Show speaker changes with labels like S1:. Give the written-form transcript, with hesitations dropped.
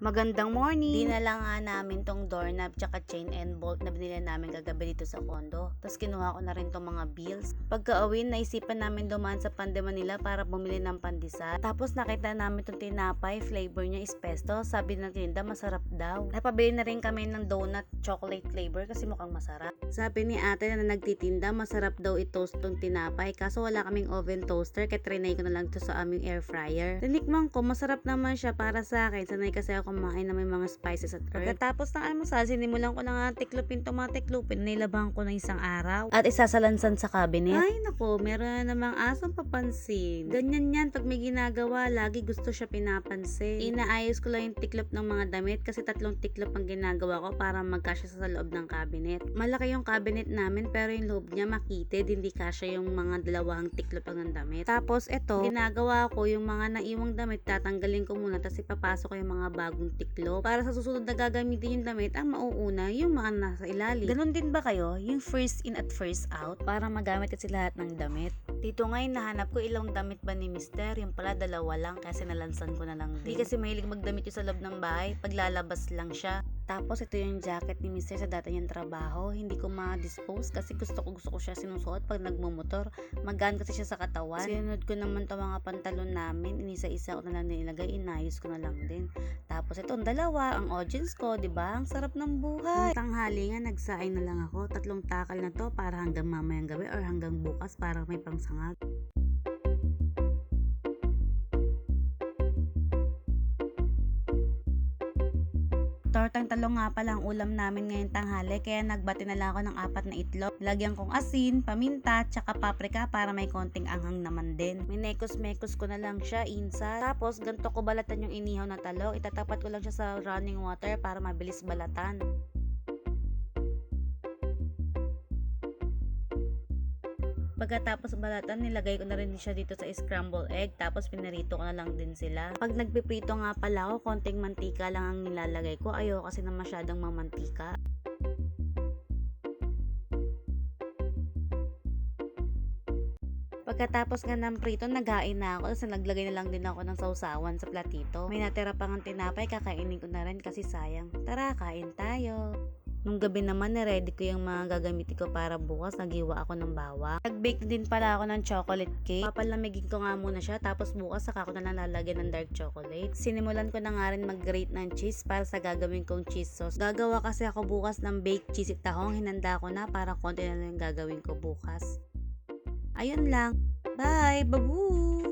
S1: Magandang morning! Dinala nga namin tong doorknob tsaka chain and bolt na binili namin kagabi dito sa condo. Tapos kinuha ko na rin tong mga bills. Pagka-uwi, naisipan namin dumaan sa Pande Manila para bumili ng pandesal. Tapos nakita namin tong tinapay, flavor niya is pesto. Sabi ng tinda, masarap daw. Napabili na rin kami ng donut chocolate flavor kasi mukhang masarap. Sabi ni ate na nagtitinda, masarap daw i-toast tong tinapay. Kaso wala kaming oven toaster, kaya trinay ko na lang to sa aming air fryer. Tinikman ko, masarap naman siya para sa akin. Sanay kasi ako kumain na may mga spices at herb. Pagkatapos ng almusal, sinimulan ko na nga tiklopin itong mga tiklopin. Nilabang ko na isang araw. At isasalansan sa cabinet. Ay naku, meron na namang asong papansin. Ganyan yan, pag may ginagawa, lagi gusto siya pinapansin. Inaayos ko lang yung tiklop ng mga damit kasi 3 tiklop ang ginagawa ko para magkasya sa loob ng cabinet. Malaki yung cabinet namin pero yung loob niya makitid, hindi kasya yung mga 2 tiklop ng damit. Tapos ito, ginagawa ko yung mga naiwang damit, tatanggalin ko muna tapos ipapasok ko yung mga bagong tiklop. Para sa susunod na gagamitin yung damit, ang mauuna yung mga nasa ilalim. Ganon din ba kayo? Yung first in at first out para magamit kasi lahat ng damit. Dito ngayon nahanap ko ilang damit ba ni Mister, yung pala 2 lang kasi nalansan ko na lang din. Hindi kasi mahilig magdamit yung sa loob ng bahay, paglalabas lang siya. Tapos ito yung jacket ni Mister sa dati niyang trabaho. Hindi ko ma-dispose kasi gusto ko siya sinusuot pag nagmumotor. Magaan kasi siya sa katawan. Sinunod ko naman to mga pantalon namin. Inisa-isa ko na lang nilagay. Inayos ko na lang din. Tapos itong 2, ang audience ko, 'di ba? Ang sarap ng buhay. Tanghali nga nagsaing na lang ako. 3 takal na to para hanggang mamayang gabi or hanggang bukas para may pangsangag. Tortang talong nga pala ang ulam namin ngayong tanghali kaya nagbati na lang ako ng 4 na itlog. Lagyan kong asin, paminta, tsaka paprika para may konting anghang naman din. Minekos-mekos ko na lang siya, insa. Tapos ganito ko balatan yung inihaw na talong. Itatapat ko lang siya sa running water para mabilis balatan. Pagkatapos balatan, nilagay ko na rin siya dito sa scramble egg. Tapos pinarito ko na lang din sila. Pag nagpiprito nga pala ako, konting mantika lang ang nilalagay ko. Ayoko kasi na masyadong mamantika. Pagkatapos nga ng prito, naghain na ako. Tapos naglagay na lang din ako ng sausawan sa platito. May natira pang tinapay, kakainin ko na rin kasi sayang. Tara, kain tayo. Nung gabi naman, na-ready ko yung mga gagamitin ko para bukas. Naghiwa ako ng bawang. Nag-bake din pala ako ng chocolate cake. Papalamigin ko nga muna siya. Tapos bukas, saka ko na lang lalagyan ng dark chocolate. Sinimulan ko na nga rin mag-grate ng cheese para sa gagawin kong cheese sauce. Gagawa kasi ako bukas ng baked cheese tahong. Hinanda ko na para konti na lang yung gagawin ko bukas. Ayun lang. Bye! Babu!